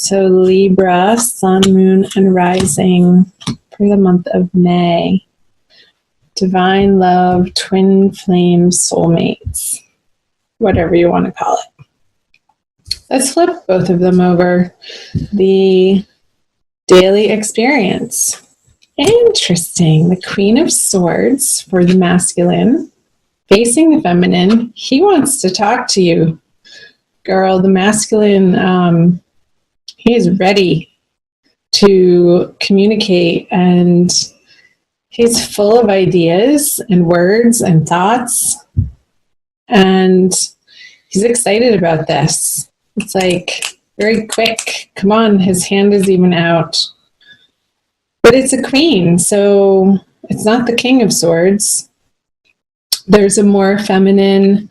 So Libra, sun, moon, and rising for the month of May. Divine love, twin flame, soulmates, whatever you want to call it. Let's flip both of them over. The daily experience. Interesting. The Queen of Swords for the masculine, facing the feminine. He wants to talk to you, girl. The masculine, he is ready to communicate, and he's full of ideas and words and thoughts, and he's excited about this. It's like very quick. Come on, his hand is even out. But it's a queen, so it's not the King of Swords. There's a more feminine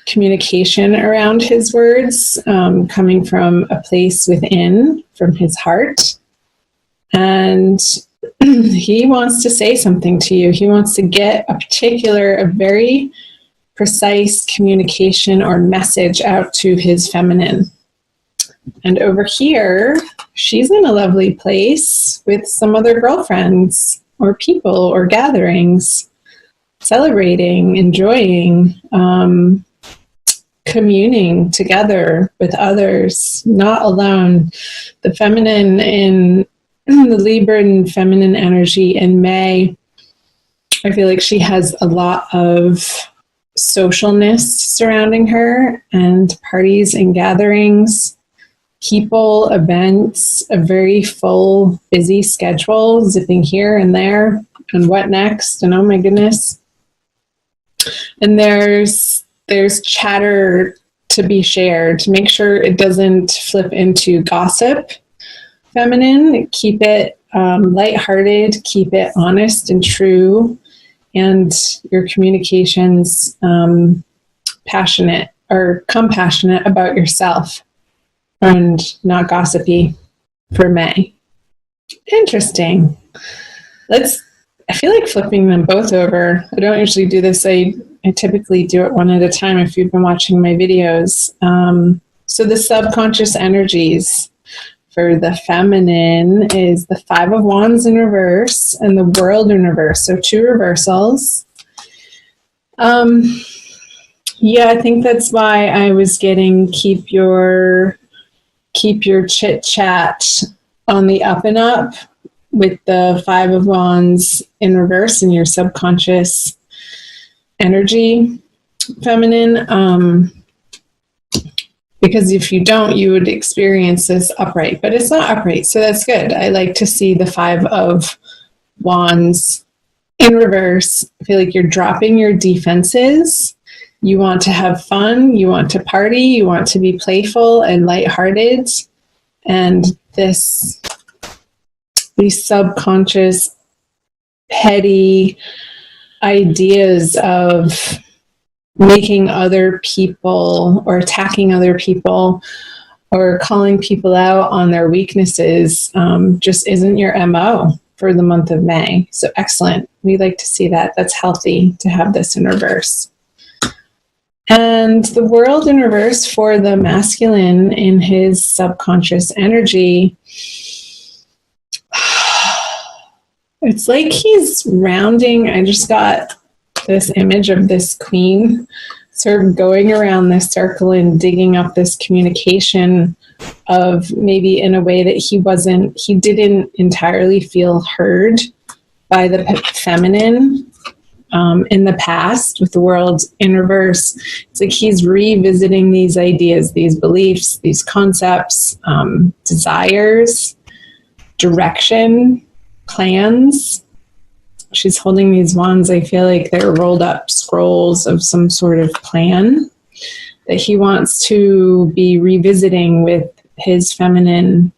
communication around his words, coming from a place within, from his heart. And he wants to say something to you. He wants to get a very precise communication or message out to his feminine. And over here, she's in a lovely place with some other girlfriends or people or gatherings, celebrating, enjoying, communing together with others, not alone. The feminine in the Libra and feminine energy in May, I feel like she has a lot of socialness surrounding her, and parties and gatherings, people, events, a very full, busy schedule, zipping here and there, and what next, and oh my goodness. And there's chatter to be shared. Make sure it doesn't flip into gossip. Feminine, keep it lighthearted, keep it honest and true, and your communications passionate or compassionate about yourself, and not gossipy for May. Interesting. I feel like flipping them both over. I don't usually do this. I typically do it one at a time if you've been watching my videos. So the subconscious energies for the feminine is the Five of Wands in reverse and the World in reverse. So two reversals. Yeah, I think that's why I was getting keep your chit chat on the up and up with the Five of Wands in reverse in your subconscious energy, feminine. Because if you don't, you would experience this upright, but it's not upright, so that's good. I like to see the Five of Wands in reverse. I feel like you're dropping your defenses. You want to have fun, you want to party, you want to be playful and lighthearted, and these subconscious, petty ideas of making other people or attacking other people or calling people out on their weaknesses just isn't your MO for the month of May. So excellent. We like to see that. That's healthy to have this in reverse. And the World in reverse for the masculine in his subconscious energy. It's like he's rounding. I just got this image of this queen sort of going around this circle and digging up this communication of maybe in a way that he didn't entirely feel heard by the feminine in the past with the World in reverse. It's like he's revisiting these ideas, these beliefs, these concepts, desires, direction, plans. She's holding these wands. I feel like they're rolled up scrolls of some sort of plan that he wants to be revisiting with his feminine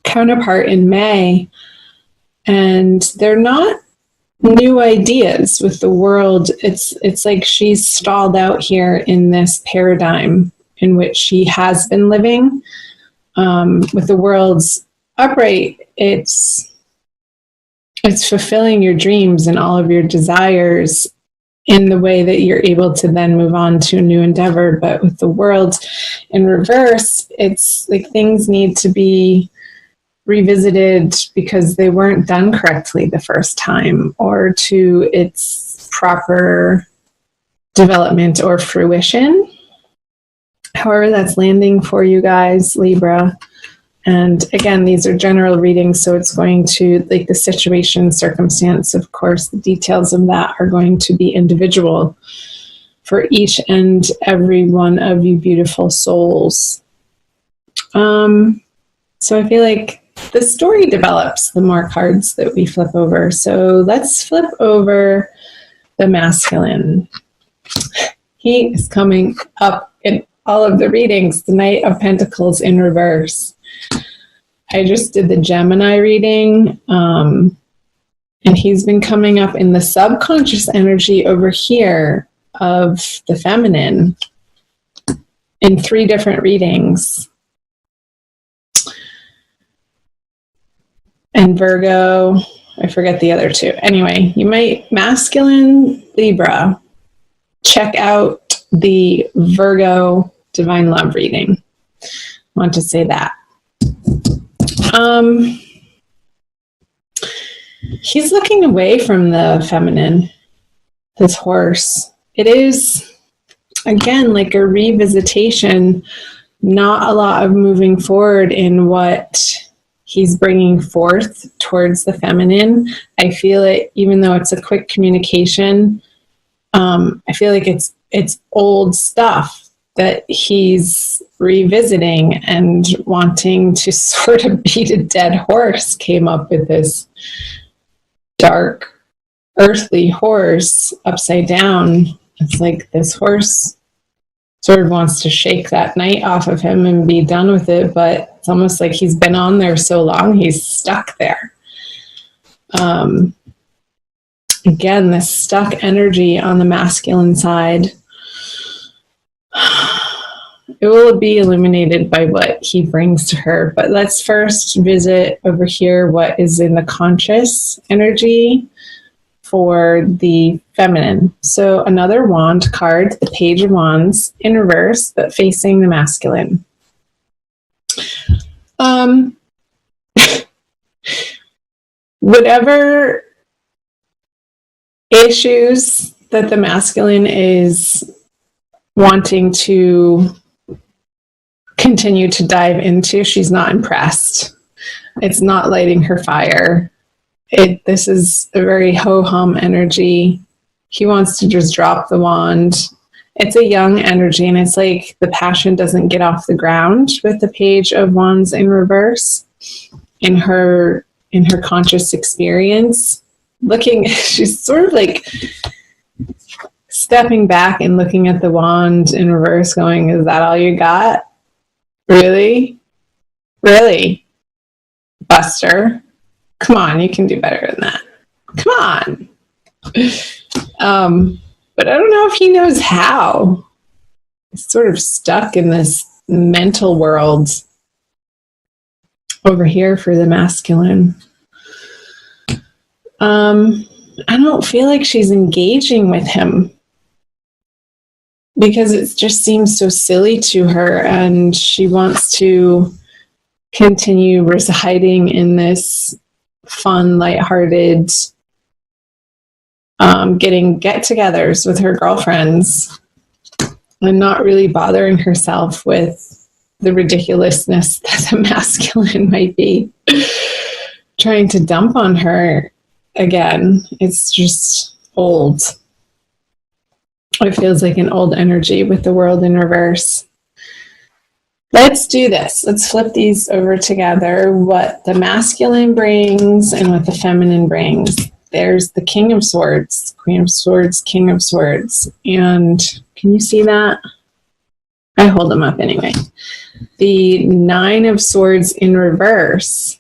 counterpart in May. And they're not new ideas with the World. It's like she's stalled out here in this paradigm in which she has been living. With the World's upright, it's fulfilling your dreams and all of your desires in the way that you're able to then move on to a new endeavor. But with the world in reverse, it's like things need to be revisited because they weren't done correctly the first time, or to its proper development or fruition. However, that's landing for you guys, Libra. And again, these are general readings, so it's going to, like the situation, circumstance, of course, the details of that are going to be individual for each and every one of you beautiful souls. So I feel like the story develops the more cards that we flip over. So let's flip over the masculine. He is coming up in all of the readings, the Knight of Pentacles in reverse. I just did the Gemini reading, and he's been coming up in the subconscious energy over here of the feminine in 3 different readings. And Virgo, I forget the other 2. Anyway, you might, masculine Libra, check out the Virgo Divine Love reading. I want to say that. He's looking away from the feminine, this horse. It is, again, like a revisitation, not a lot of moving forward in what he's bringing forth towards the feminine. I feel it, even though it's a quick communication, I feel like it's old stuff that he's revisiting and wanting to sort of beat a dead horse. Came up with this dark, earthly horse upside down. It's like this horse sort of wants to shake that knight off of him and be done with it, but it's almost like he's been on there so long, he's stuck there. Again, this stuck energy on the masculine side, it will be illuminated by what he brings to her. But let's first visit over here what is in the conscious energy for the feminine. So another wand card, the Page of Wands in reverse, but facing the masculine. Whatever issues that the masculine is wanting to continue to dive into, she's not impressed. It's not lighting her fire. This is a very ho-hum energy. He wants to just drop the wand. It's a young energy, and it's like the passion doesn't get off the ground with the Page of Wands in reverse. In her conscious experience, she's sort of like stepping back and looking at the wand in reverse going, is that all you got? Really? Really? Buster? Come on, you can do better than that. Come on. But I don't know if he knows how. He's sort of stuck in this mental world over here for the masculine. I don't feel like she's engaging with him because it just seems so silly to her, and she wants to continue residing in this fun, lighthearted, getting get-togethers with her girlfriends and not really bothering herself with the ridiculousness that the masculine might be trying to dump on her again. It's just old. It feels like an old energy with the world in reverse. Let's do this. Let's flip these over together. What the masculine brings and what the feminine brings. There's the King of Swords, Queen of Swords, King of Swords. And can you see that? I hold them up anyway. The Nine of Swords in reverse.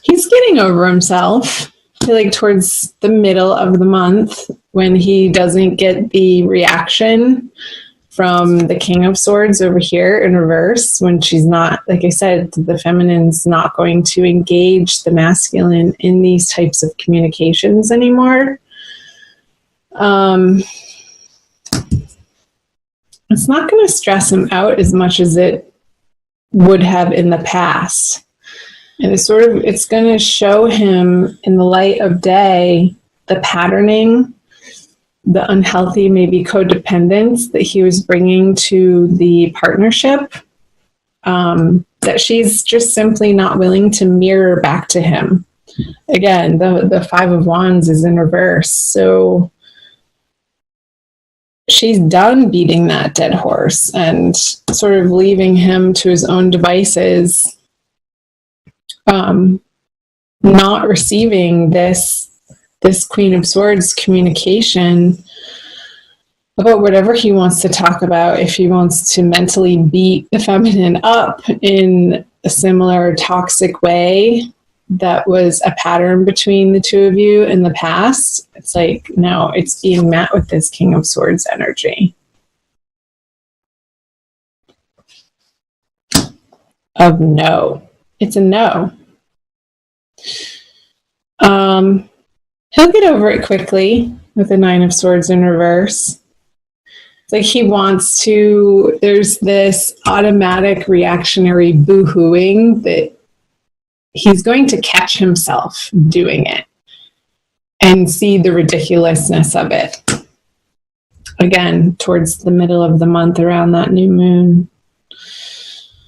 He's getting over himself. I feel like towards the middle of the month when he doesn't get the reaction from the King of Swords over here in reverse, when she's not, like I said, the feminine's not going to engage the masculine in these types of communications anymore. It's not going to stress him out as much as it would have in the past. And it's going to show him in the light of day the patterning, the unhealthy, maybe codependence that he was bringing to the partnership, that she's just simply not willing to mirror back to him. Again, the Five of Wands is in reverse. So she's done beating that dead horse and sort of leaving him to his own devices, not receiving this Queen of Swords communication about whatever he wants to talk about. If he wants to mentally beat the feminine up in a similar toxic way that was a pattern between the two of you in the past, it's like, no, it's being met with this King of Swords energy of no. It's a no. He'll get over it quickly with the Nine of Swords in reverse. It's like he wants to, there's this automatic reactionary boo-hooing that he's going to catch himself doing it and see the ridiculousness of it. Again, towards the middle of the month around that new moon.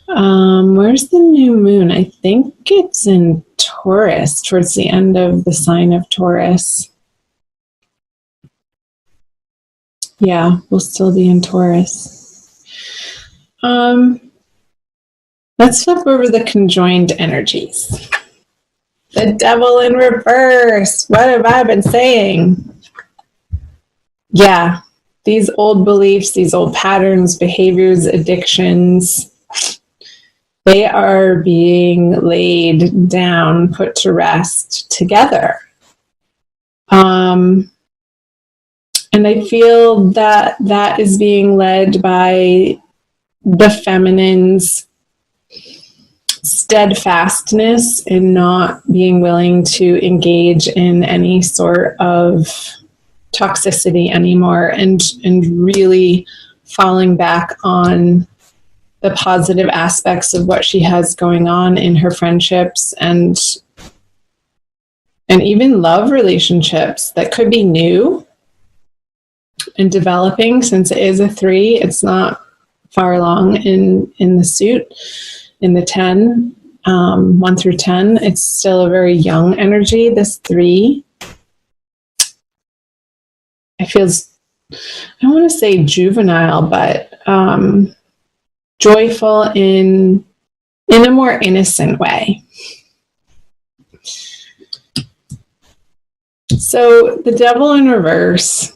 Where's the new moon? I think it's in Taurus, towards the end of the sign of Taurus. Yeah, we'll still be in Taurus. Let's flip over the conjoined energies. The Devil in reverse. What have I been saying? Yeah, these old beliefs, these old patterns, behaviors, addictions, they are being laid down, put to rest together. And I feel that that is being led by the feminine's steadfastness in not being willing to engage in any sort of toxicity anymore, and really falling back on the positive aspects of what she has going on in her friendships and even love relationships that could be new and developing. Since it is a 3, it's not far along in the suit, in the 10, 1 through 10. It's still a very young energy, this 3. It feels, I don't want to say juvenile, but joyful in a more innocent way. So the Devil in reverse,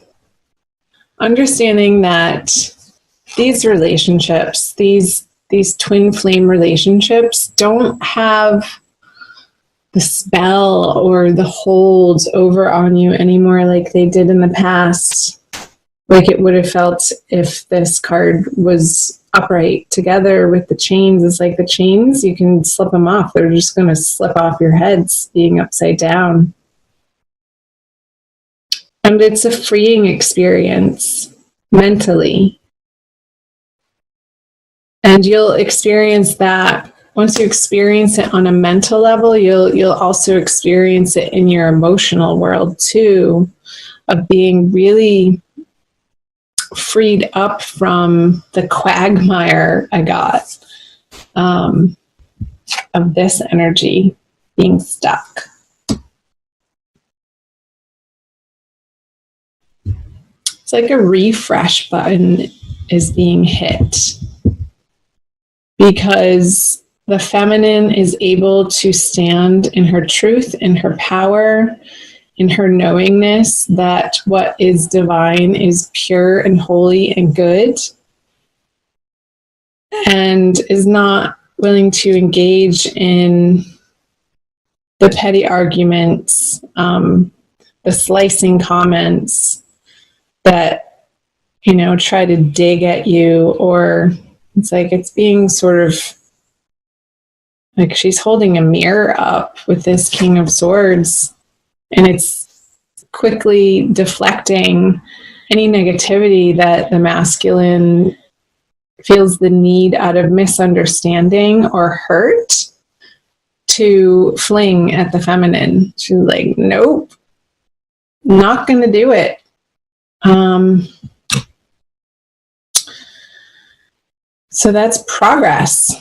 understanding that these relationships, these twin flame relationships, don't have the spell or the hold over on you anymore like they did in the past, like it would have felt if this card was upright together with the chains. It's like the chains, you can slip them off. They're just going to slip off your heads being upside down. And it's a freeing experience mentally. And you'll experience that. Once you experience it on a mental level, you'll also experience it in your emotional world too, of being really freed up from the quagmire I got of this energy being stuck. It's like a refresh button is being hit, because the feminine is able to stand in her truth, in her power, in her knowingness that what is divine is pure and holy and good, and is not willing to engage in the petty arguments, the slicing comments that try to dig at you, or it's like it's being sort of like she's holding a mirror up with this King of Swords, and it's quickly deflecting any negativity that the masculine feels the need out of misunderstanding or hurt to fling at the feminine. She's like, nope, not going to do it. So that's progress,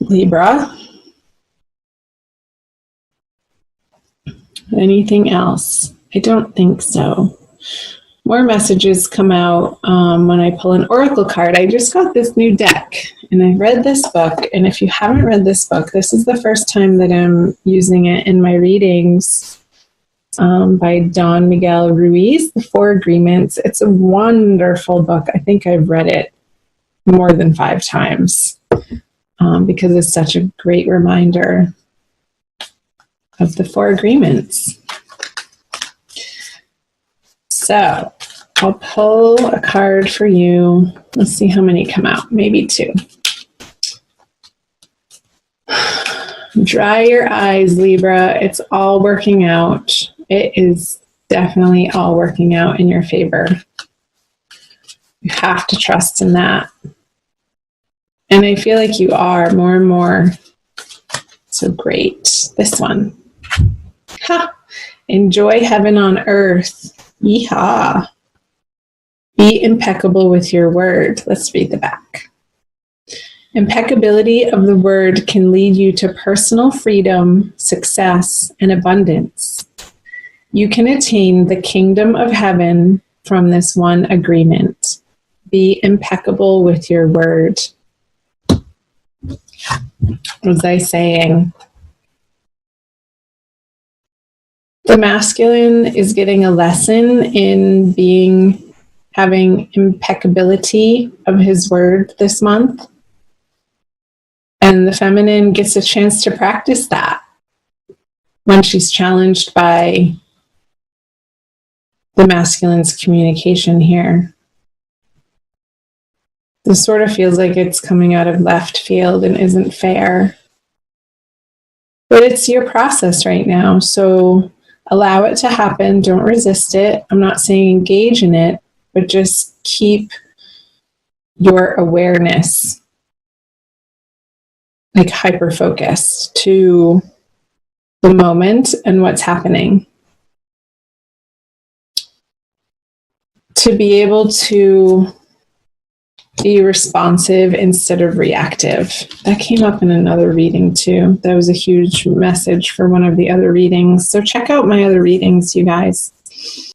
Libra. Anything else? I don't think so. More messages come out when I pull an oracle card. I just got this new deck, and I read this book. And if you haven't read this book, this is the first time that I'm using it in my readings, by Don Miguel Ruiz, The Four Agreements. It's a wonderful book. I think I've read it more than 5 times because it's such a great reminder of the 4 agreements. So I'll pull a card for you. Let's see how many come out. Maybe 2. Dry your eyes, Libra. It's all working out. It is definitely all working out in your favor. You have to trust in that. And I feel like you are more and more. So great. This one. Ha! Enjoy heaven on earth. Yeehaw. Be impeccable with your word. Let's read the back. Impeccability of the word can lead you to personal freedom, success, and abundance. You can attain the kingdom of heaven from this one agreement. Be impeccable with your word. What was I saying? The masculine is getting a lesson in having impeccability of his word this month. And the feminine gets a chance to practice that when she's challenged by the masculine's communication here. This sort of feels like it's coming out of left field and isn't fair. But it's your process right now, so allow it to happen. Don't resist it. I'm not saying engage in it, but just keep your awareness like hyper-focused to the moment and what's happening. To be able to be responsive instead of reactive. That came up in another reading too. That was a huge message for one of the other readings. So check out my other readings, you guys.